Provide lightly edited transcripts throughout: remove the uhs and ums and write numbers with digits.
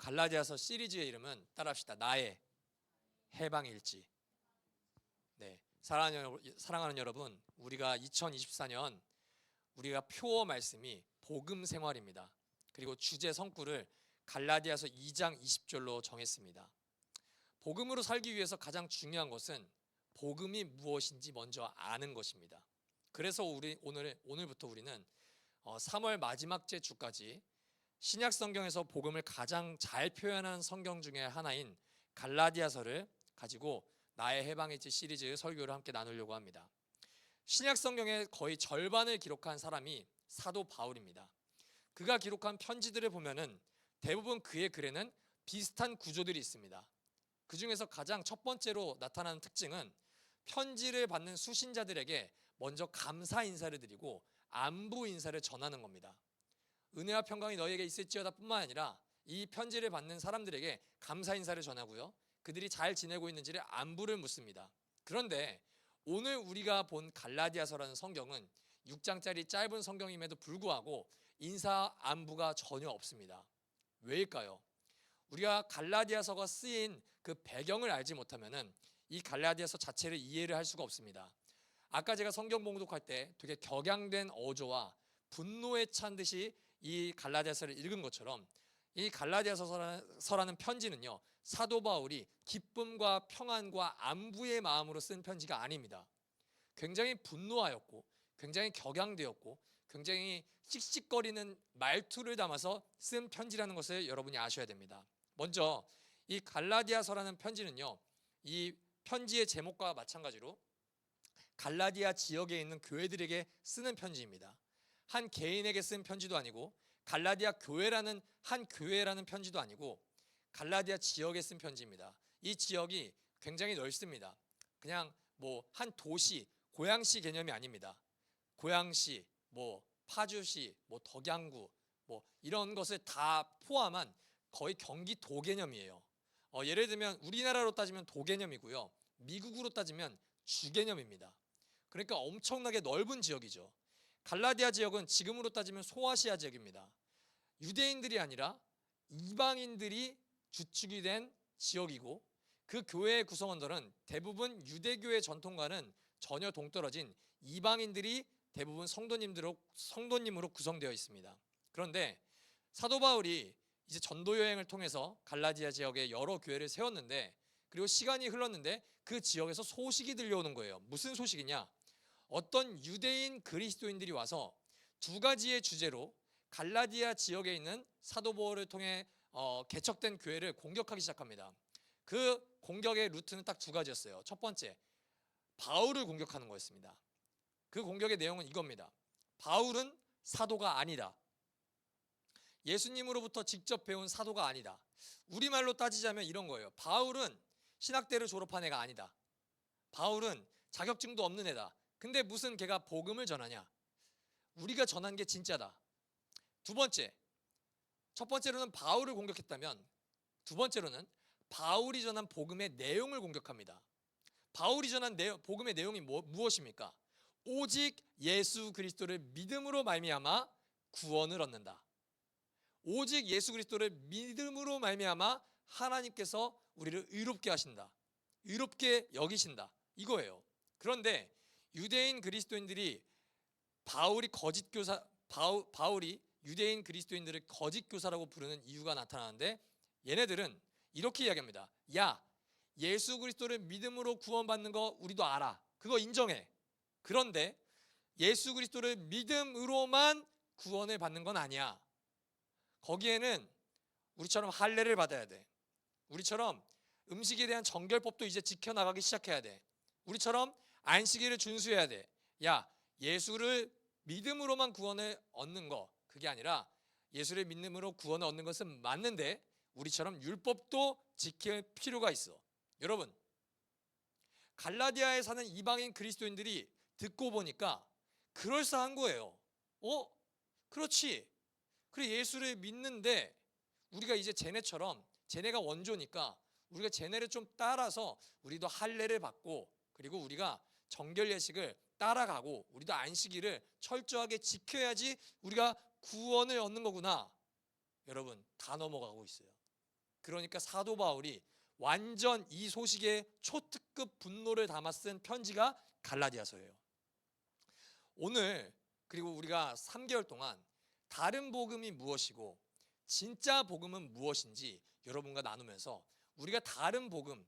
갈라디아서 시리즈의 이름은 따라합시다. 나의 해방일지. 네, 사랑하는 여러분, 우리가 2024년 우리가 표어 말씀이 복음 생활입니다. 그리고 주제 성구를 갈라디아서 2장 20절로 정했습니다. 복음으로 살기 위해서 가장 중요한 것은 복음이 무엇인지 먼저 아는 것입니다. 그래서 오늘부터 우리는 3월 마지막 주까지 신약 성경에서 복음을 가장 잘 표현한 성경 중에 하나인 갈라디아서를 가지고 나의 해방일지 시리즈 설교를 함께 나누려고 합니다. 신약 성경의 거의 절반을 기록한 사람이 사도 바울입니다. 그가 기록한 편지들을 보면은 대부분 그의 글에는 비슷한 구조들이 있습니다. 그 중에서 가장 첫 번째로 나타나는 특징은 편지를 받는 수신자들에게 먼저 감사 인사를 드리고 안부 인사를 전하는 겁니다. 은혜와 평강이 너희에게 있을지어다 뿐만 아니라 이 편지를 받는 사람들에게 감사 인사를 전하고요, 그들이 잘 지내고 있는지를 안부를 묻습니다. 그런데 오늘 우리가 본 갈라디아서라는 성경은 6장짜리 짧은 성경임에도 불구하고 인사 안부가 전혀 없습니다. 왜일까요? 우리가 갈라디아서가 쓰인 그 배경을 알지 못하면은 이 갈라디아서 자체를 이해를 할 수가 없습니다. 아까 제가 성경 봉독할 때 되게 격양된 어조와 분노에 찬 듯이 이 갈라디아서를 읽은 것처럼 이 갈라디아서라는 편지는요, 사도 바울이 기쁨과 평안과 안부의 마음으로 쓴 편지가 아닙니다. 굉장히 분노하였고 굉장히 격양되었고 굉장히 씩씩거리는 말투를 담아서 쓴 편지라는 것을 여러분이 아셔야 됩니다. 먼저 이 갈라디아서라는 편지는요, 이 편지의 제목과 마찬가지로 갈라디아 지역에 있는 교회들에게 쓰는 편지입니다. 한 개인에게 쓴 편지도 아니고 갈라디아 교회라는 한 교회라는 편지도 아니고 갈라디아 지역에 쓴 편지입니다. 이 지역이 굉장히 넓습니다. 그냥 뭐 한 도시, 고양시 개념이 아닙니다. 고양시, 파주시, 덕양구, 이런 것을 다 포함한 거의 경기도 개념이에요. 예를 들면 우리나라로 따지면 도 개념이고요, 미국으로 따지면 주 개념입니다. 그러니까 엄청나게 넓은 지역이죠. 갈라디아 지역은 지금으로 따지면 소아시아 지역입니다. 유대인들이 아니라 이방인들이 주축이 된 지역이고 그 교회의 구성원들은 대부분 유대교의 전통과는 전혀 동떨어진 이방인들이 대부분 성도님으로 구성되어 있습니다. 그런데 사도 바울이 이제 전도 여행을 통해서 갈라디아 지역에 여러 교회를 세웠는데, 그리고 시간이 흘렀는데 그 지역에서 소식이 들려오는 거예요. 무슨 소식이냐? 어떤 유대인 그리스도인들이 와서 두 가지의 주제로 갈라디아 지역에 있는 사도 바울을 통해 개척된 교회를 공격하기 시작합니다. 그 공격의 루트는 딱 두 가지였어요. 첫 번째, 바울을 공격하는 거였습니다. 그 공격의 내용은 이겁니다. 바울은 사도가 아니다. 예수님으로부터 직접 배운 사도가 아니다. 우리말로 따지자면 이런 거예요. 바울은 신학대를 졸업한 애가 아니다. 바울은 자격증도 없는 애다. 근데 무슨 걔가 복음을 전하냐? 우리가 전한 게 진짜다. 두 번째, 첫 번째로는 바울을 공격했다면 두 번째로는 바울이 전한 복음의 내용을 공격합니다. 바울이 전한 복음의 내용이 무엇입니까? 오직 예수 그리스도를 믿음으로 말미암아 구원을 얻는다. 오직 예수 그리스도를 믿음으로 말미암아 하나님께서 우리를 의롭게 하신다. 의롭게 여기신다. 이거예요. 그런데 유대인 그리스도인들이 바울이 유대인 그리스도인들을 거짓 교사라고 부르는 이유가 나타나는데, 얘네들은 이렇게 이야기합니다. 야, 예수 그리스도를 믿음으로 구원받는 거 우리도 알아. 그거 인정해. 그런데 예수 그리스도를 믿음으로만 구원을 받는 건 아니야. 거기에는 우리처럼 할례를 받아야 돼. 우리처럼 음식에 대한 정결법도 이제 지켜나가기 시작해야 돼. 우리처럼 안식일을 준수해야 돼. 야, 예수를 믿음으로만 구원을 얻는 거, 그게 아니라 예수를 믿음으로 구원을 얻는 것은 맞는데 우리처럼 율법도 지킬 필요가 있어. 여러분, 갈라디아에 사는 이방인 그리스도인들이 듣고 보니까 그럴싸한 거예요. 그렇지. 그래, 예수를 믿는데 우리가 이제 쟤네가 원조니까 우리가 쟤네를 좀 따라서 우리도 할례를 받고, 그리고 우리가 정결 예식을 따라가고 우리도 안식일을 철저하게 지켜야지 우리가 구원을 얻는 거구나. 여러분, 다 넘어가고 있어요. 그러니까 사도 바울이 완전 이 소식에 초특급 분노를 담아 쓴 편지가 갈라디아서예요. 오늘 그리고 우리가 3개월 동안 다른 복음이 무엇이고 진짜 복음은 무엇인지 여러분과 나누면서 우리가 다른 복음,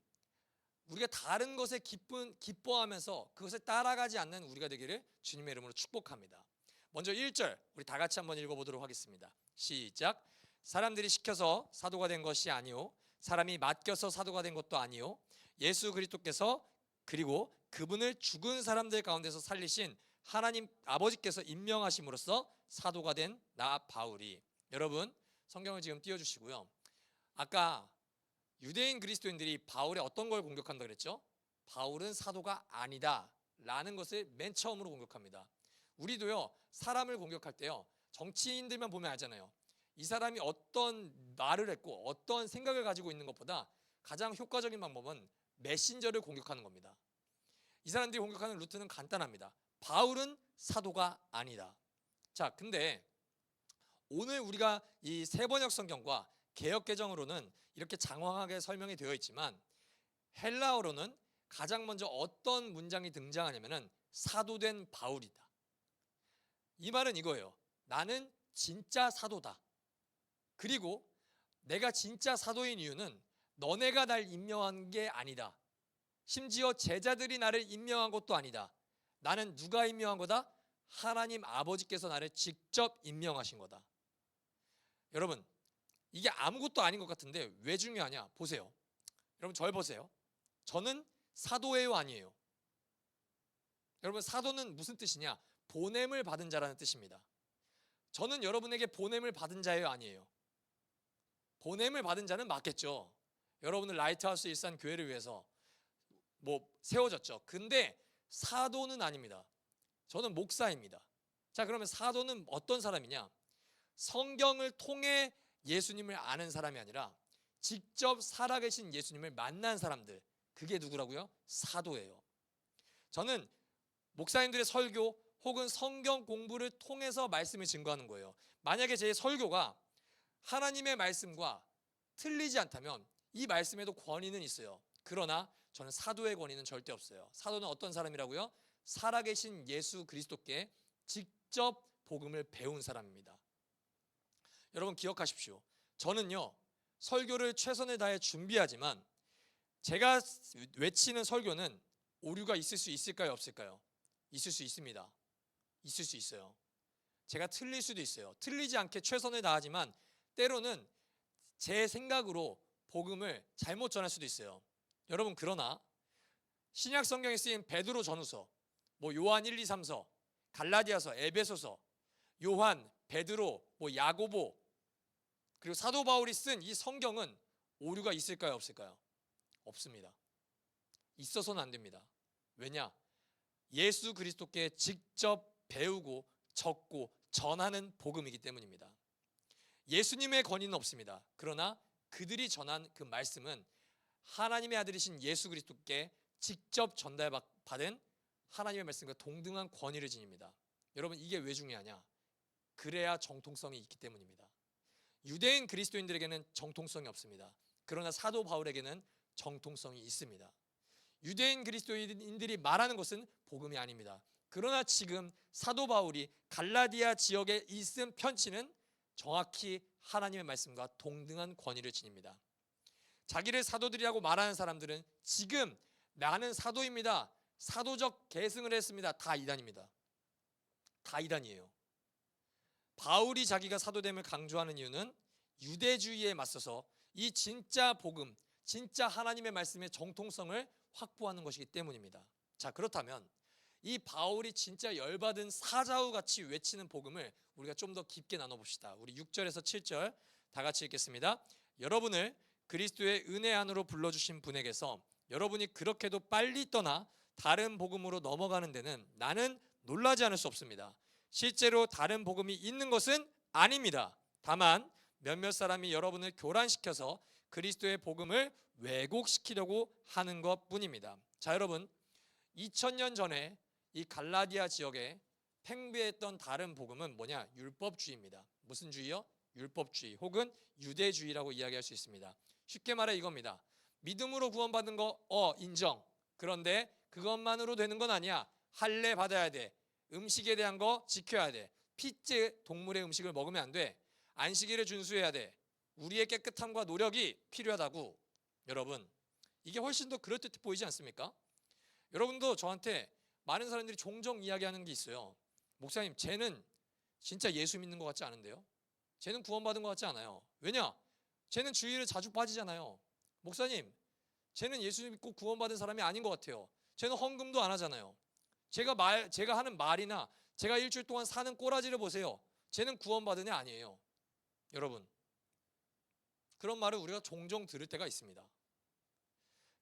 우리가 다른 것에 기뻐하면서 그것을 따라가지 않는 우리가 되기를 주님의 이름으로 축복합니다. 먼저 1절 우리 다 같이 한번 읽어보도록 하겠습니다. 시작. 사람들이 시켜서 사도가 된 것이 아니요 사람이 맡겨서 사도가 된 것도 아니요 예수 그리스도께서 그리고 그분을 죽은 사람들 가운데서 살리신 하나님 아버지께서 임명하심으로써 사도가 된 나 바울이. 여러분 성경을 지금 띄워주시고요. 아까 유대인 그리스도인들이 바울의 어떤 걸 공격한다 그랬죠? 바울은 사도가 아니다 라는 것을 맨 처음으로 공격합니다. 우리도요 사람을 공격할 때요 정치인들만 보면 알잖아요. 이 사람이 어떤 말을 했고 어떤 생각을 가지고 있는 것보다 가장 효과적인 방법은 메신저를 공격하는 겁니다. 이 사람들이 공격하는 루트는 간단합니다. 바울은 사도가 아니다. 자, 근데 오늘 우리가 이 세번역 성경과 개역개정으로는 이렇게 장황하게 설명이 되어 있지만 헬라어로는 가장 먼저 어떤 문장이 등장하냐면은 사도된 바울이다. 이 말은 이거예요. 나는 진짜 사도다. 그리고 내가 진짜 사도인 이유는 너네가 날 임명한 게 아니다. 심지어 제자들이 나를 임명한 것도 아니다. 나는 누가 임명한 거다? 하나님 아버지께서 나를 직접 임명하신 거다. 여러분 이게 아무것도 아닌 것 같은데 왜 중요하냐? 보세요. 여러분 절 보세요. 저는 사도예요 아니에요? 여러분 사도는 무슨 뜻이냐? 보냄을 받은 자라는 뜻입니다. 저는 여러분에게 보냄을 받은 자예요 아니에요? 보냄을 받은 자는 맞겠죠. 여러분을 라이트하우스 일산 교회를 위해서 세워졌죠. 근데 사도는 아닙니다. 저는 목사입니다. 자, 그러면 사도는 어떤 사람이냐? 성경을 통해 예수님을 아는 사람이 아니라 직접 살아계신 예수님을 만난 사람들, 그게 누구라고요? 사도예요. 저는 목사님들의 설교 혹은 성경 공부를 통해서 말씀을 증거하는 거예요. 만약에 제 설교가 하나님의 말씀과 틀리지 않다면 이 말씀에도 권위는 있어요. 그러나 저는 사도의 권위는 절대 없어요. 사도는 어떤 사람이라고요? 살아계신 예수 그리스도께 직접 복음을 배운 사람입니다. 여러분 기억하십시오. 저는요 설교를 최선을 다해 준비하지만 제가 외치는 설교는 오류가 있을 수 있을까요? 없을까요? 있을 수 있습니다. 있을 수 있어요. 제가 틀릴 수도 있어요. 틀리지 않게 최선을 다하지만 때로는 제 생각으로 복음을 잘못 전할 수도 있어요. 여러분 그러나 신약 성경에 쓰인 베드로 전후서, 요한 1, 2, 3서, 갈라디아서, 에베소서, 요한, 베드로, 야고보 그리고 사도 바울이 쓴 이 성경은 오류가 있을까요? 없을까요? 없습니다. 있어서는 안 됩니다. 왜냐? 예수 그리스도께 직접 배우고 적고 전하는 복음이기 때문입니다. 예수님의 권위는 없습니다. 그러나 그들이 전한 그 말씀은 하나님의 아들이신 예수 그리스도께 직접 전달받은 하나님의 말씀과 동등한 권위를 지닙니다. 여러분 이게 왜 중요하냐? 그래야 정통성이 있기 때문입니다. 유대인 그리스도인들에게는 정통성이 없습니다. 그러나 사도 바울에게는 정통성이 있습니다. 유대인 그리스도인들이 말하는 것은 복음이 아닙니다. 그러나 지금 사도 바울이 갈라디아 지역에 쓴 편지는 정확히 하나님의 말씀과 동등한 권위를 지닙니다. 자기를 사도들이라고 말하는 사람들은 지금 나는 사도입니다, 사도적 계승을 했습니다, 다 이단입니다. 다 이단이에요. 바울이 자기가 사도됨을 강조하는 이유는 유대주의에 맞서서 이 진짜 복음, 진짜 하나님의 말씀의 정통성을 확보하는 것이기 때문입니다. 자, 그렇다면 이 바울이 진짜 열받은 사자우 같이 외치는 복음을 우리가 좀 더 깊게 나눠봅시다. 우리 6절에서 7절 다 같이 읽겠습니다. 여러분을 그리스도의 은혜 안으로 불러주신 분에게서 여러분이 그렇게도 빨리 떠나 다른 복음으로 넘어가는 데는 나는 놀라지 않을 수 없습니다. 실제로 다른 복음이 있는 것은 아닙니다. 다만 몇몇 사람이 여러분을 교란시켜서 그리스도의 복음을 왜곡시키려고 하는 것뿐입니다. 자, 여러분 2000년 전에 이 갈라디아 지역에 팽배했던 다른 복음은 뭐냐? 율법주의입니다. 무슨 주의요? 율법주의 혹은 유대주의라고 이야기할 수 있습니다. 쉽게 말해 이겁니다. 믿음으로 구원받은 거 인정. 그런데 그것만으로 되는 건 아니야. 할례 받아야 돼. 음식에 대한 거 지켜야 돼. 핏째 동물의 음식을 먹으면 안 돼. 안식일을 준수해야 돼. 우리의 깨끗함과 노력이 필요하다고. 여러분, 이게 훨씬 더 그럴듯해 보이지 않습니까? 여러분도 저한테 많은 사람들이 종종 이야기하는 게 있어요. 목사님, 쟤는 진짜 예수 믿는 것 같지 않은데요? 쟤는 구원받은 것 같지 않아요. 왜냐? 쟤는 주일에 자주 빠지잖아요. 목사님, 쟤는 예수 믿고 구원받은 사람이 아닌 것 같아요. 쟤는 헌금도 안 하잖아요. 제가 하는 말이나 제가 일주일 동안 사는 꼬라지를 보세요. 쟤는 구원받은 애 아니에요. 여러분, 그런 말을 우리가 종종 들을 때가 있습니다.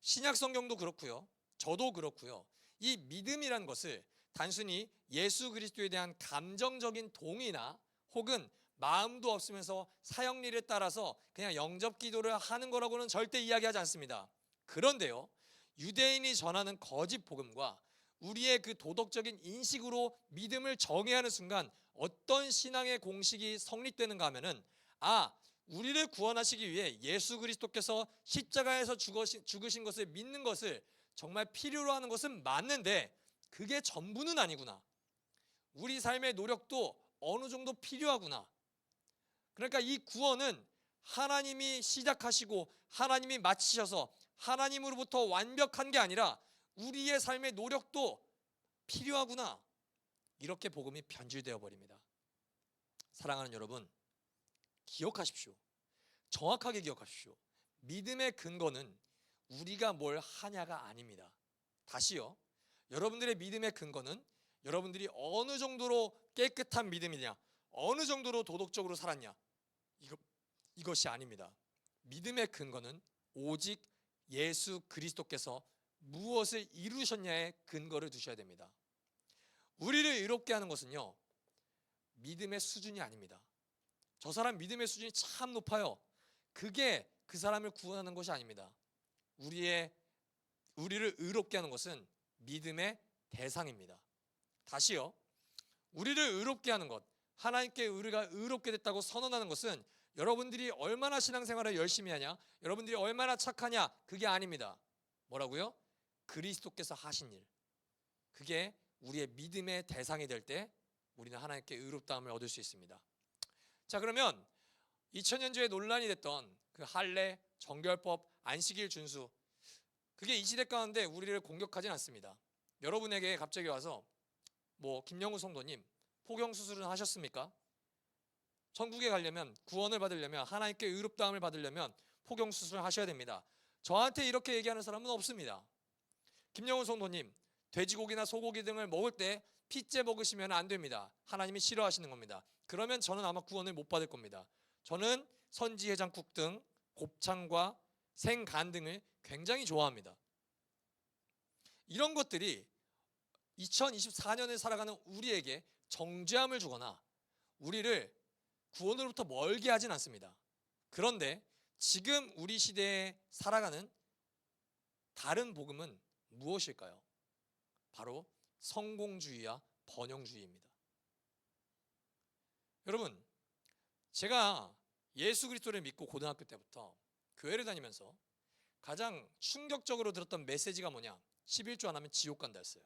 신약 성경도 그렇고요. 저도 그렇고요. 이 믿음이란 것을 단순히 예수 그리스도에 대한 감정적인 동의나 혹은 마음도 없으면서 사형리를 따라서 그냥 영접 기도를 하는 거라고는 절대 이야기하지 않습니다. 그런데요, 유대인이 전하는 거짓 복음과 우리의 그 도덕적인 인식으로 믿음을 정의하는 순간 어떤 신앙의 공식이 성립되는가 하면은, 우리를 구원하시기 위해 예수 그리스도께서 십자가에서 죽으신 것을 믿는 것을 정말 필요로 하는 것은 맞는데 그게 전부는 아니구나. 우리 삶의 노력도 어느 정도 필요하구나. 그러니까 이 구원은 하나님이 시작하시고 하나님이 마치셔서 하나님으로부터 완벽한 게 아니라 우리의 삶의 노력도 필요하구나. 이렇게 복음이 변질되어 버립니다. 사랑하는 여러분, 기억하십시오. 정확하게 기억하십시오. 믿음의 근거는 우리가 뭘 하냐가 아닙니다. 다시요. 여러분들의 믿음의 근거는 여러분들이 어느 정도로 깨끗한 믿음이냐, 어느 정도로 도덕적으로 살았냐, 이것이 아닙니다. 믿음의 근거는 오직 예수 그리스도께서 무엇을 이루셨냐에 근거를 두셔야 됩니다. 우리를 의롭게 하는 것은요, 믿음의 수준이 아닙니다. 저 사람 믿음의 수준이 참 높아요. 그게 그 사람을 구원하는 것이 아닙니다. 우리를 의롭게 하는 것은 믿음의 대상입니다. 다시요. 우리를 의롭게 하는 것, 하나님께 우리가 의롭게 됐다고 선언하는 것은 여러분들이 얼마나 신앙생활을 열심히 하냐, 여러분들이 얼마나 착하냐, 그게 아닙니다. 뭐라고요? 그리스도께서 하신 일. 그게 우리의 믿음의 대상이 될 때 우리는 하나님께 의롭다함을 얻을 수 있습니다. 자, 그러면 2000년 전에 논란이 됐던 그 할례, 정결법, 안식일 준수, 그게 이 시대 가운데 우리를 공격하진 않습니다. 여러분에게 갑자기 와서 김영우 성도님, 포경 수술은 하셨습니까? 천국에 가려면, 구원을 받으려면, 하나님께 의롭다함을 받으려면 포경 수술을 하셔야 됩니다. 저한테 이렇게 얘기하는 사람은 없습니다. 김영우 성도님, 돼지고기나 소고기 등을 먹을 때 핏째 먹으시면 안 됩니다. 하나님이 싫어하시는 겁니다. 그러면 저는 아마 구원을 못 받을 겁니다. 저는 선지해장국 등 곱창과 생간 등을 굉장히 좋아합니다. 이런 것들이 2024년을 살아가는 우리에게 정죄함을 주거나 우리를 구원으로부터 멀게 하진 않습니다. 그런데 지금 우리 시대에 살아가는 다른 복음은 무엇일까요? 바로 성공주의와 번영주의입니다. 여러분, 제가 예수 그리스도를 믿고 고등학교 때부터 교회를 다니면서 가장 충격적으로 들었던 메시지가 뭐냐? 11조 안 하면 지옥 간다였어요.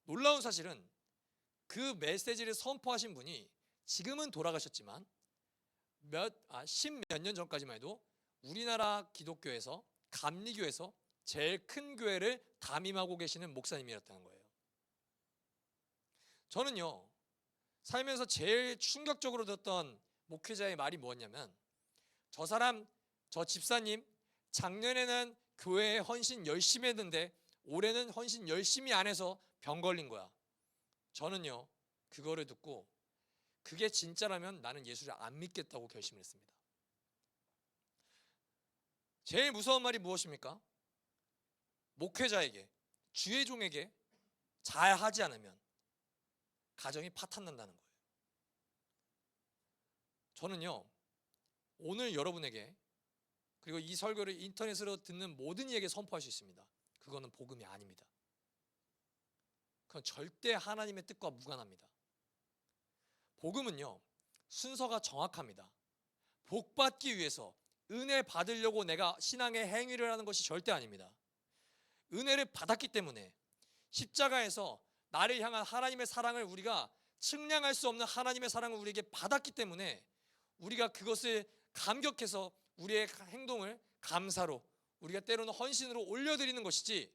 놀라운 사실은 그 메시지를 선포하신 분이 지금은 돌아가셨지만 십몇 년 전까지만 해도 우리나라 기독교에서, 감리교에서 제일 큰 교회를 담임하고 계시는 목사님이었다는 거예요. 저는요, 살면서 제일 충격적으로 들었던 목회자의 말이 뭐였냐면, 저 집사님, 작년에는 교회에 헌신 열심히 했는데 올해는 헌신 열심히 안 해서 병 걸린 거야. 저는요, 그거를 듣고 그게 진짜라면 나는 예수를 안 믿겠다고 결심을 했습니다. 제일 무서운 말이 무엇입니까? 목회자에게, 주의 종에게 잘하지 않으면 가정이 파탄난다는 거예요. 저는요, 오늘 여러분에게, 그리고 이 설교를 인터넷으로 듣는 모든 이에게 선포할 수 있습니다. 그거는 복음이 아닙니다. 그건 절대 하나님의 뜻과 무관합니다. 복음은요, 순서가 정확합니다. 복 받기 위해서, 은혜 받으려고 내가 신앙의 행위를 하는 것이 절대 아닙니다. 은혜를 받았기 때문에, 십자가에서 나를 향한 하나님의 사랑을 우리가 측량할 수 없는 하나님의 사랑을 우리에게 받았기 때문에 우리가 그것을 감격해서 우리의 행동을 감사로, 우리가 때로는 헌신으로 올려드리는 것이지,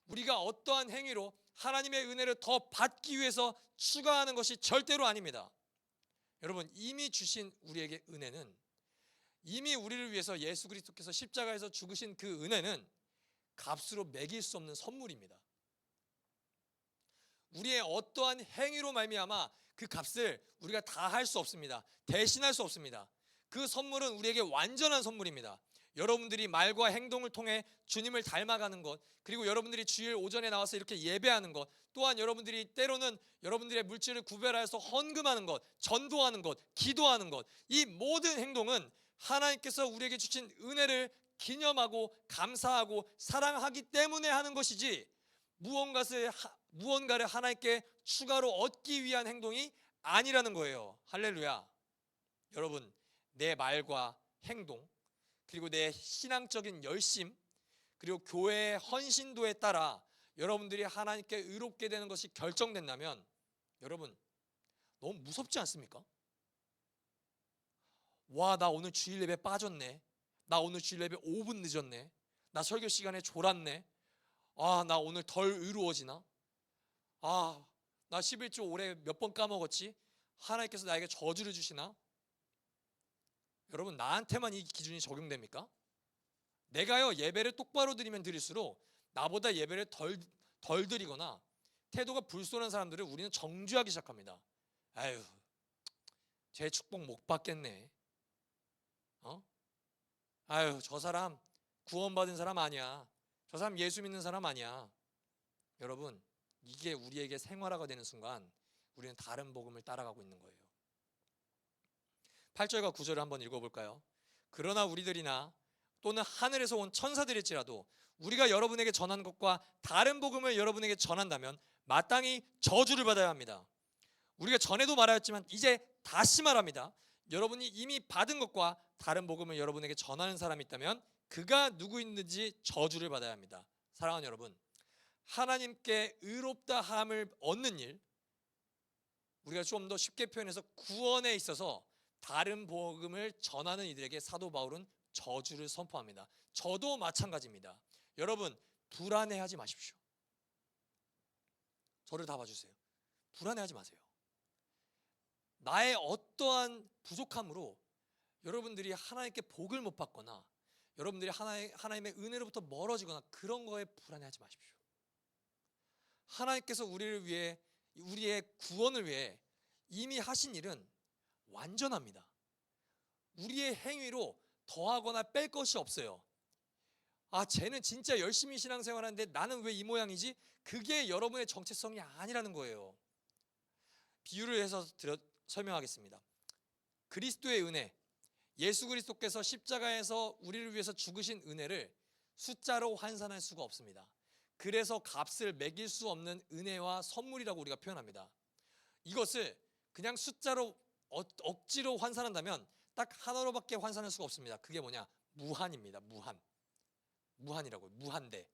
우리가 어떠한 행위로 하나님의 은혜를 더 받기 위해서 추가하는 것이 절대로 아닙니다. 여러분, 이미 주신 우리에게 은혜는, 이미 우리를 위해서 예수 그리스도께서 십자가에서 죽으신 그 은혜는 값으로 매길 수 없는 선물입니다. 우리의 어떠한 행위로 말미암아 그 값을 우리가 다 할 수 없습니다. 대신할 수 없습니다. 그 선물은 우리에게 완전한 선물입니다. 여러분들이 말과 행동을 통해 주님을 닮아가는 것, 그리고 여러분들이 주일 오전에 나와서 이렇게 예배하는 것, 또한 여러분들이 때로는 여러분들의 물질을 구별하여서 헌금하는 것, 전도하는 것, 기도하는 것, 이 모든 행동은 하나님께서 우리에게 주신 은혜를 기념하고 감사하고 사랑하기 때문에 하는 것이지, 무언가를 하나님께 추가로 얻기 위한 행동이 아니라는 거예요. 할렐루야. 여러분, 내 말과 행동, 그리고 내 신앙적인 열심, 그리고 교회의 헌신도에 따라 여러분들이 하나님께 의롭게 되는 것이 결정된다면, 여러분, 너무 무섭지 않습니까? 와, 나 오늘 주일 예배 빠졌네. 나 오늘 주일 예배 5분 늦었네. 나 설교 시간에 졸았네. 아, 나 오늘 덜 의로워지나? 아, 나 11조 올해 몇 번 까먹었지? 하나님께서 나에게 저주를 주시나? 여러분, 나한테만 이 기준이 적용됩니까? 내가요, 예배를 똑바로 드리면 드릴수록 나보다 예배를 덜 드리거나 태도가 불손한 사람들을 우리는 정죄하기 시작합니다. 아유, 제 축복 못 받겠네. 아유, 저 사람 구원받은 사람 아니야. 저 사람 예수 믿는 사람 아니야. 여러분, 이게 우리에게 생활화가 되는 순간 우리는 다른 복음을 따라가고 있는 거예요. 8절과 9절을 한번 읽어볼까요? 그러나 우리들이나 또는 하늘에서 온 천사들일지라도 우리가 여러분에게 전한 것과 다른 복음을 여러분에게 전한다면 마땅히 저주를 받아야 합니다. 우리가 전에도 말하였지만 이제 다시 말합니다. 여러분이 이미 받은 것과 다른 복음을 여러분에게 전하는 사람이 있다면 그가 누구인지 저주를 받아야 합니다. 사랑하는 여러분, 하나님께 의롭다 함을 얻는 일, 우리가 좀 더 쉽게 표현해서 구원에 있어서 다른 복음을 전하는 이들에게 사도 바울은 저주를 선포합니다. 저도 마찬가지입니다. 여러분, 불안해하지 마십시오. 저를 다 봐주세요. 불안해하지 마세요. 나의 어떠한 부족함으로 여러분들이 하나님께 복을 못 받거나 여러분들이 하나님의 은혜로부터 멀어지거나 그런 거에 불안해하지 마십시오. 하나님께서 우리를 위해, 우리의 구원을 위해 이미 하신 일은 완전합니다. 우리의 행위로 더하거나 뺄 것이 없어요. 아, 쟤는 진짜 열심히 신앙생활하는데 나는 왜 이 모양이지? 그게 여러분의 정체성이 아니라는 거예요. 비유를 해서 설명하겠습니다. 그리스도의 은혜, 예수 그리스도께서 십자가에서 우리를 위해서 죽으신 은혜를 숫자로 환산할 수가 없습니다. 그래서 값을 매길 수 없는 은혜와 선물이라고 우리가 표현합니다. 이것을 그냥 숫자로 억지로 환산한다면 딱 하나로밖에 환산할 수가 없습니다. 그게 뭐냐? 무한입니다. 무한이라고요. 무한대.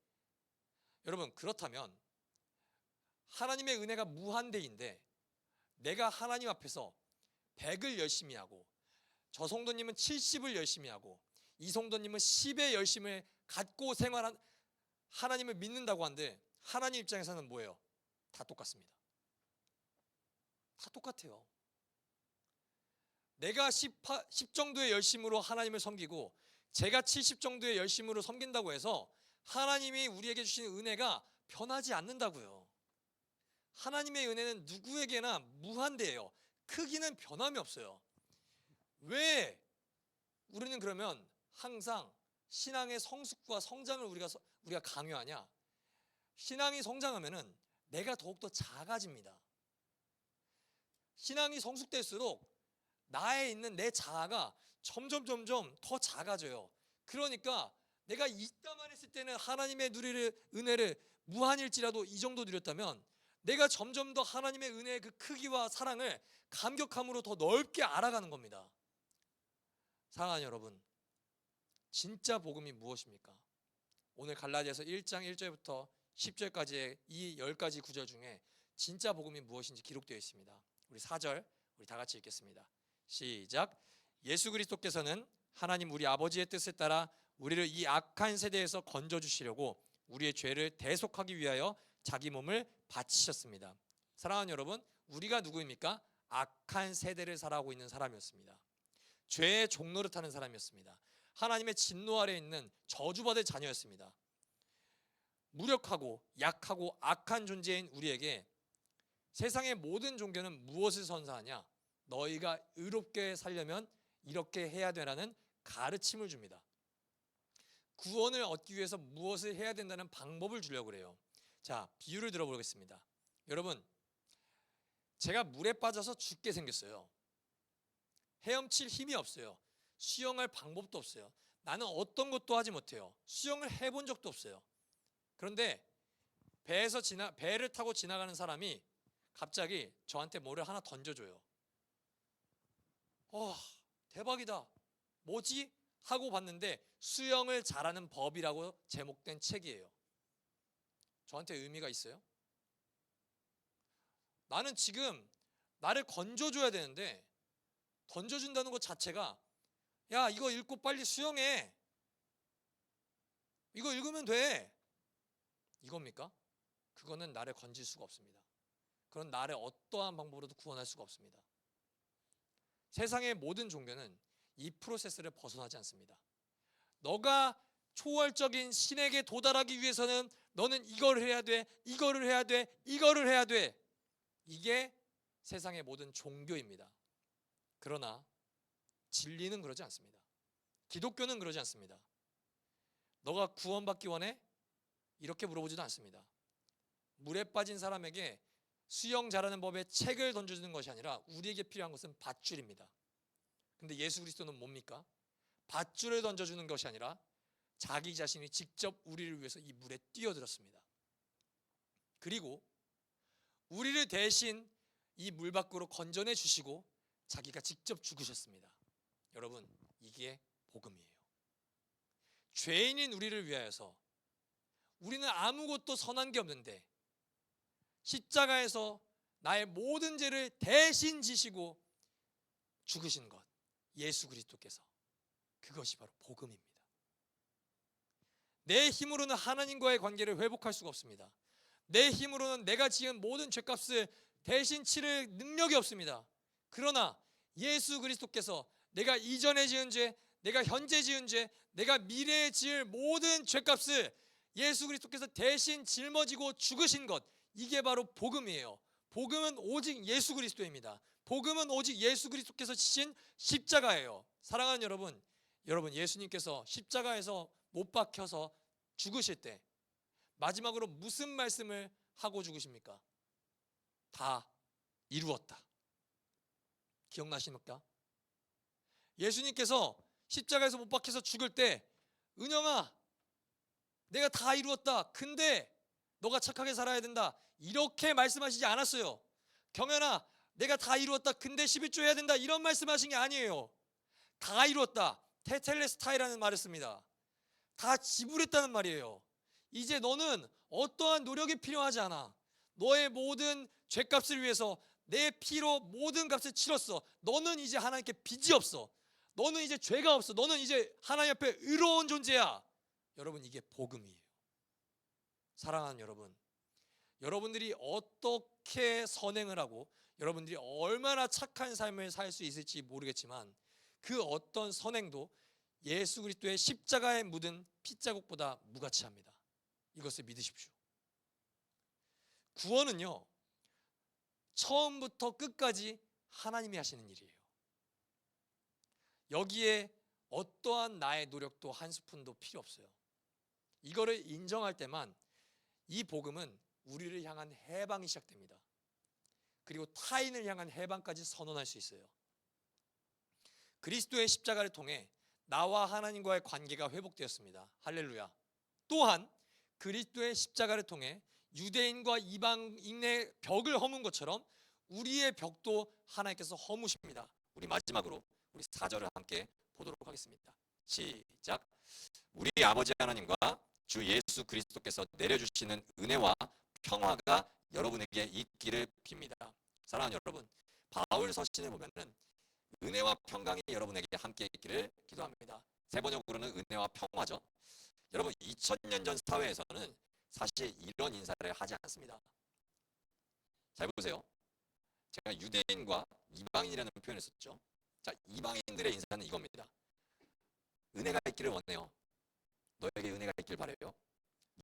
여러분, 그렇다면 하나님의 은혜가 무한대인데 내가 하나님 앞에서 100을 열심히 하고 저 성도님은 70을 열심히 하고 이 성도님은 10의 열심을 갖고 생활한 하나님을 믿는다고 하는데 하나님 입장에서는 뭐예요? 다 똑같습니다. 다 똑같아요. 내가 10 정도의 열심으로 하나님을 섬기고 제가 70 정도의 열심으로 섬긴다고 해서 하나님이 우리에게 주신 은혜가 변하지 않는다고요. 하나님의 은혜는 누구에게나 무한대예요. 크기는 변함이 없어요. 왜 우리는 그러면 항상 신앙의 성숙과 성장을 우리가 강요하냐? 신앙이 성장하면은 내가 더욱더 작아집니다. 신앙이 성숙될수록 나에 있는 내 자아가 점점 더 작아져요. 그러니까 내가 이따만 했을 때는 하나님의 누릴 은혜를 무한일지라도 이 정도 누렸다면 내가 점점 더 하나님의 은혜의 그 크기와 사랑을 감격함으로 더 넓게 알아가는 겁니다. 사랑하는 여러분, 진짜 복음이 무엇입니까? 오늘 갈라디아서 1장 1절부터 10절까지의 이 10가지 구절 중에 진짜 복음이 무엇인지 기록되어 있습니다. 우리 4절 우리 다 같이 읽겠습니다. 시작. 예수 그리스도께서는 하나님 우리 아버지의 뜻에 따라 우리를 이 악한 세대에서 건져주시려고 우리의 죄를 대속하기 위하여 자기 몸을 바치셨습니다. 사랑하는 여러분, 우리가 누구입니까? 악한 세대를 살아가고 있는 사람이었습니다. 죄의 종노릇 하는 사람이었습니다. 하나님의 진노 아래 있는 저주받을 자녀였습니다. 무력하고 약하고 악한 존재인 우리에게 세상의 모든 종교는 무엇을 선사하냐? 너희가 의롭게 살려면 이렇게 해야 되라는 가르침을 줍니다. 구원을 얻기 위해서 무엇을 해야 된다는 방법을 주려고 그래요. 자, 비유를 들어보겠습니다. 여러분, 제가 물에 빠져서 죽게 생겼어요. 헤엄칠 힘이 없어요. 수영할 방법도 없어요. 나는 어떤 것도 하지 못해요. 수영을 해본 적도 없어요. 그런데 배를 타고 지나가는 사람이 갑자기 저한테 뭐를 하나 던져줘요. 대박이다. 뭐지? 하고 봤는데 수영을 잘하는 법이라고 제목된 책이에요. 저한테 의미가 있어요? 나는 지금 나를 건져줘야 되는데 던져준다는 것 자체가 야, 이거 읽고 빨리 수영해. 이거 읽으면 돼. 이겁니까? 그거는 나를 건질 수가 없습니다. 그런 나를 어떠한 방법으로도 구원할 수가 없습니다. 세상의 모든 종교는 이 프로세스를 벗어나지 않습니다. 너가 초월적인 신에게 도달하기 위해서는 너는 이걸 해야 돼, 이거를 해야 돼, 이거를 해야 돼. 이게 세상의 모든 종교입니다. 그러나 진리는 그러지 않습니다. 기독교는 그러지 않습니다. 너가 구원받기 원해? 이렇게 물어보지도 않습니다. 물에 빠진 사람에게 수영 잘하는 법의 책을 던져주는 것이 아니라 우리에게 필요한 것은 밧줄입니다. 근데 예수 그리스도는 뭡니까? 밧줄을 던져주는 것이 아니라 자기 자신이 직접 우리를 위해서 이 물에 뛰어들었습니다. 그리고 우리를 대신 이 물 밖으로 건져내 주시고 자기가 직접 죽으셨습니다. 여러분, 이게 복음이에요. 죄인인 우리를 위하여서 우리는 아무것도 선한 게 없는데 십자가에서 나의 모든 죄를 대신 지시고 죽으신 것, 예수 그리스도께서, 그것이 바로 복음입니다. 내 힘으로는 하나님과의 관계를 회복할 수가 없습니다. 내 힘으로는 내가 지은 모든 죄값을 대신 치를 능력이 없습니다. 그러나 예수 그리스도께서 내가 이전에 지은 죄, 내가 현재 지은 죄, 내가 미래에 지을 모든 죄값을 예수 그리스도께서 대신 짊어지고 죽으신 것, 이게 바로 복음이에요. 복음은 오직 예수 그리스도입니다. 복음은 오직 예수 그리스도께서 지신 십자가예요. 사랑하는 여러분, 예수님께서 십자가에서 못 박혀서 죽으실 때 마지막으로 무슨 말씀을 하고 죽으십니까? 다 이루었다. 기억나십니까? 예수님께서 십자가에서 못 박혀서 죽을 때, 은영아, 내가 다 이루었다. 근데 너가 착하게 살아야 된다. 이렇게 말씀하시지 않았어요. 경연아, 내가 다 이루었다. 근데 11조 해야 된다. 이런 말씀하신 게 아니에요. 다 이루었다. 테텔레스타이라는 말을 씁니다. 다 지불했다는 말이에요. 이제 너는 어떠한 노력이 필요하지 않아. 너의 모든 죄값을 위해서 내 피로 모든 값을 치렀어. 너는 이제 하나님께 빚이 없어. 너는 이제 죄가 없어. 너는 이제 하나님 앞에 의로운 존재야. 여러분, 이게 복음이에요. 사랑하는 여러분, 여러분들이 어떻게 선행을 하고 여러분들이 얼마나 착한 삶을 살 수 있을지 모르겠지만 그 어떤 선행도 예수 그리스도의 십자가에 묻은 핏자국보다 무가치합니다. 이것을 믿으십시오. 구원은요, 처음부터 끝까지 하나님이 하시는 일이에요. 여기에 어떠한 나의 노력도 한 스푼도 필요 없어요. 이거를 인정할 때만 이 복음은 우리를 향한 해방이 시작됩니다. 그리고 타인을 향한 해방까지 선언할 수 있어요. 그리스도의 십자가를 통해 나와 하나님과의 관계가 회복되었습니다. 할렐루야. 또한 그리스도의 십자가를 통해 유대인과 이방인의 벽을 허문 것처럼 우리의 벽도 하나님께서 허무십니다. 우리 마지막으로 우리 4절을 함께 보도록 하겠습니다. 시작. 우리 아버지 하나님과 주 예수 그리스도께서 내려주시는 은혜와 평화가 여러분에게 있기를 빕니다. 사랑하는 여러분, 바울 서신에 보면은 은혜와 평강이 여러분에게 함께 있기를 기도합니다. 세 번역으로는 은혜와 평화죠. 여러분, 2000년 전 사회에서는 사실 이런 인사를 하지 않습니다. 잘 보세요. 제가 유대인과 이방인이라는 표현을 썼죠. 자, 이방인들의 인사는 이겁니다. 은혜가 있기를 원해요. 너에게 은혜가 있길 바라요.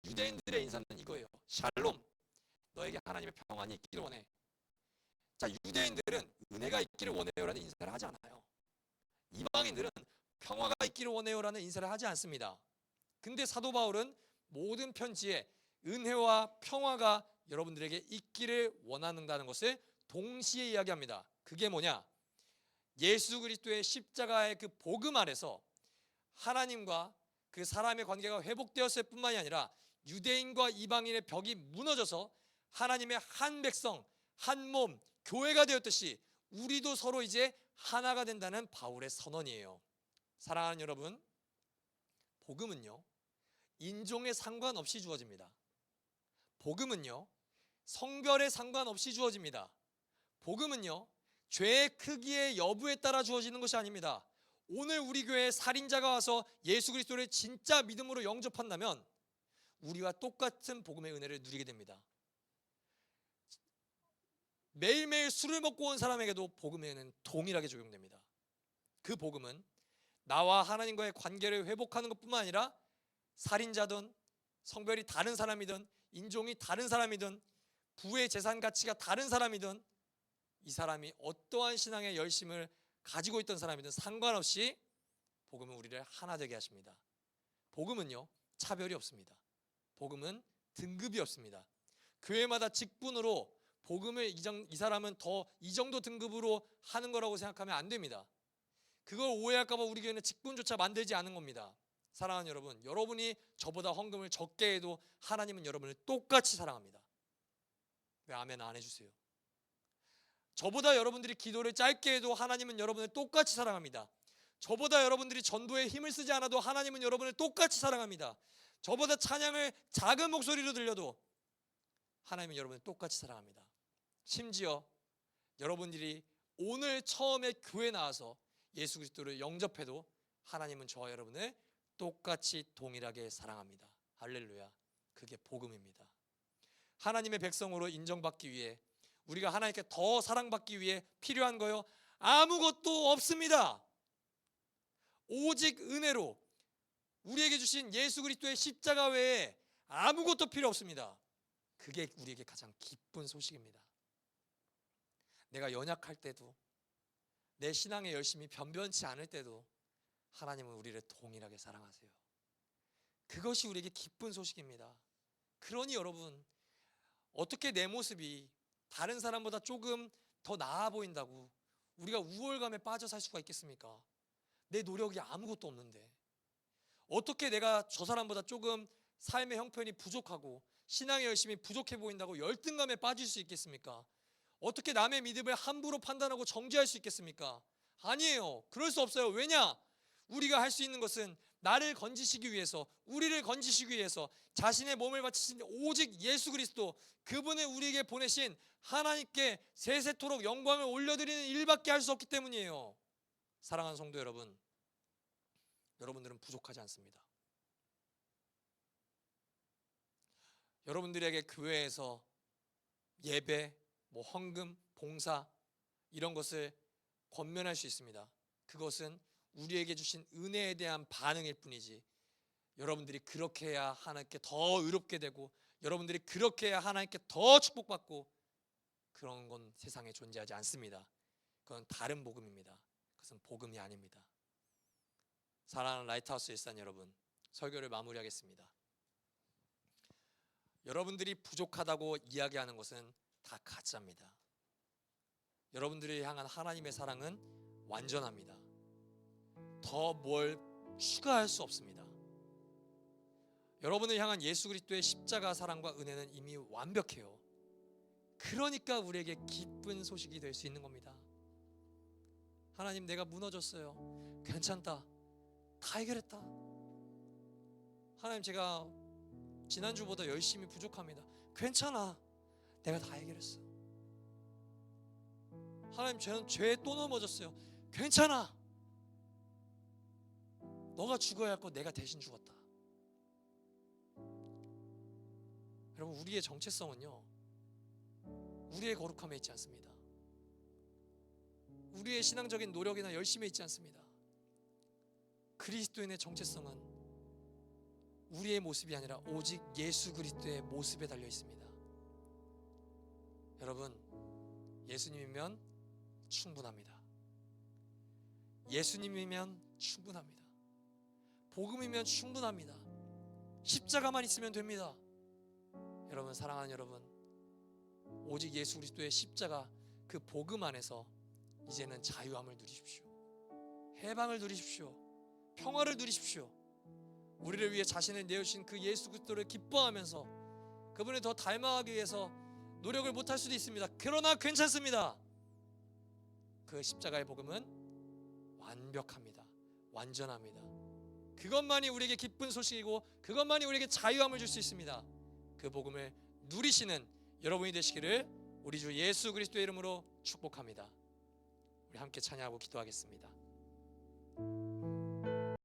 유대인들의 인사는 이거예요. 샬롬. 너에게 하나님의 평안이 있기를 원해. 자, 유대인들은 은혜가 있기를 원해요라는 인사를 하지 않아요. 이방인들은 평화가 있기를 원해요라는 인사를 하지 않습니다. 근데 사도 바울은 모든 편지에 은혜와 평화가 여러분들에게 있기를 원한다는 것을 동시에 이야기합니다. 그게 뭐냐? 예수 그리스도의 십자가의 그 복음 안에서 하나님과 그 사람의 관계가 회복되었을 뿐만이 아니라 유대인과 이방인의 벽이 무너져서 하나님의 한 백성, 한 몸, 교회가 되었듯이 우리도 서로 이제 하나가 된다는 바울의 선언이에요. 사랑하는 여러분, 복음은요, 인종에 상관없이 주어집니다. 복음은요, 성별에 상관없이 주어집니다. 복음은요, 죄의 크기의 여부에 따라 주어지는 것이 아닙니다. 오늘 우리 교회에 살인자가 와서 예수 그리스도를 진짜 믿음으로 영접한다면 우리와 똑같은 복음의 은혜를 누리게 됩니다. 매일매일 술을 먹고 온 사람에게도 복음의 은혜는 동일하게 적용됩니다. 그 복음은 나와 하나님과의 관계를 회복하는 것뿐만 아니라 살인자든 성별이 다른 사람이든 인종이 다른 사람이든 부의 재산 가치가 다른 사람이든 이 사람이 어떠한 신앙의 열심을 가지고 있던 사람이든 상관없이 복음은 우리를 하나 되게 하십니다. 복음은요, 차별이 없습니다. 복음은 등급이 없습니다. 교회마다 직분으로 복음을 이 사람은 더 이 정도 등급으로 하는 거라고 생각하면 안 됩니다. 그걸 오해할까 봐 우리 교회는 직분조차 만들지 않은 겁니다. 사랑하는 여러분, 여러분이 저보다 헌금을 적게 해도 하나님은 여러분을 똑같이 사랑합니다. 왜 아멘 안 해주세요? 저보다 여러분들이 기도를 짧게 해도 하나님은 여러분을 똑같이 사랑합니다. 저보다 여러분들이 전도에 힘을 쓰지 않아도 하나님은 여러분을 똑같이 사랑합니다. 저보다 찬양을 작은 목소리로 들려도 하나님은 여러분을 똑같이 사랑합니다. 심지어 여러분들이 오늘 처음에 교회 나와서 예수 그리스도를 영접해도 하나님은 저와 여러분을 똑같이 동일하게 사랑합니다. 할렐루야. 그게 복음입니다. 하나님의 백성으로 인정받기 위해, 우리가 하나님께 더 사랑받기 위해 필요한 거요, 아무것도 없습니다. 오직 은혜로 우리에게 주신 예수 그리스도의 십자가 외에 아무것도 필요 없습니다. 그게 우리에게 가장 기쁜 소식입니다. 내가 연약할 때도, 내 신앙의 열심이 변변치 않을 때도 하나님은 우리를 동일하게 사랑하세요. 그것이 우리에게 기쁜 소식입니다. 그러니 여러분, 어떻게 내 모습이 다른 사람보다 조금 더 나아 보인다고 우리가 우월감에 빠져 살 수가 있겠습니까? 내 노력이 아무것도 없는데 어떻게 내가 저 사람보다 조금 삶의 형편이 부족하고 신앙의 열심이 부족해 보인다고 열등감에 빠질 수 있겠습니까? 어떻게 남의 믿음을 함부로 판단하고 정죄할 수 있겠습니까? 아니에요. 그럴 수 없어요. 왜냐? 우리가 할 수 있는 것은 나를 건지시기 위해서, 우리를 건지시기 위해서 자신의 몸을 바치신 오직 예수 그리스도, 그분을 우리에게 보내신 하나님께 세세토록 영광을 올려드리는 일밖에 할 수 없기 때문이에요. 사랑하는 성도 여러분, 여러분들은 부족하지 않습니다. 여러분들에게 교회에서 예배, 헌금, 봉사 이런 것을 권면할 수 있습니다. 그것은 우리에게 주신 은혜에 대한 반응일 뿐이지, 여러분들이 그렇게 해야 하나님께 더 의롭게 되고 여러분들이 그렇게 해야 하나님께 더 축복받고 그런 건 세상에 존재하지 않습니다. 그건 다른 복음입니다. 그것은 복음이 아닙니다. 사랑하는 라이트하우스 일산 여러분, 설교를 마무리하겠습니다. 여러분들이 부족하다고 이야기하는 것은 다 가짜입니다. 여러분들이 향한 하나님의 사랑은 완전합니다. 더 뭘 추가할 수 없습니다. 여러분을 향한 예수 그리스도의 십자가 사랑과 은혜는 이미 완벽해요. 그러니까 우리에게 기쁜 소식이 될 수 있는 겁니다. 하나님, 내가 무너졌어요. 괜찮다. 다 해결했다. 하나님, 제가 지난주보다 열심히 부족합니다. 괜찮아. 내가 다 해결했어. 하나님, 저는 죄에 또 넘어졌어요. 괜찮아. 너가 죽어야 할 거 내가 대신 죽었다. 여러분, 우리의 정체성은요, 우리의 거룩함에 있지 않습니다. 우리의 신앙적인 노력이나 열심에 있지 않습니다. 그리스도인의 정체성은 우리의 모습이 아니라 오직 예수 그리스도의 모습에 달려 있습니다. 여러분, 예수님이면 충분합니다. 예수님이면 충분합니다. 복음이면 충분합니다. 십자가만 있으면 됩니다. 여러분, 사랑하는 여러분, 오직 예수 그리스도의 십자가, 그 복음 안에서 이제는 자유함을 누리십시오. 해방을 누리십시오. 평화를 누리십시오. 우리를 위해 자신을 내어주신 그 예수 그리스도를 기뻐하면서 그분을 더 닮아가기 위해서 노력을 못할 수도 있습니다. 그러나 괜찮습니다. 그 십자가의 복음은 완벽합니다. 완전합니다. 그것만이 우리에게 기쁜 소식이고 그것만이 우리에게 자유함을 줄 수 있습니다. 그 복음을 누리시는 여러분이 되시기를 우리 주 예수 그리스도의 이름으로 축복합니다. 우리 함께 찬양하고 기도하겠습니다.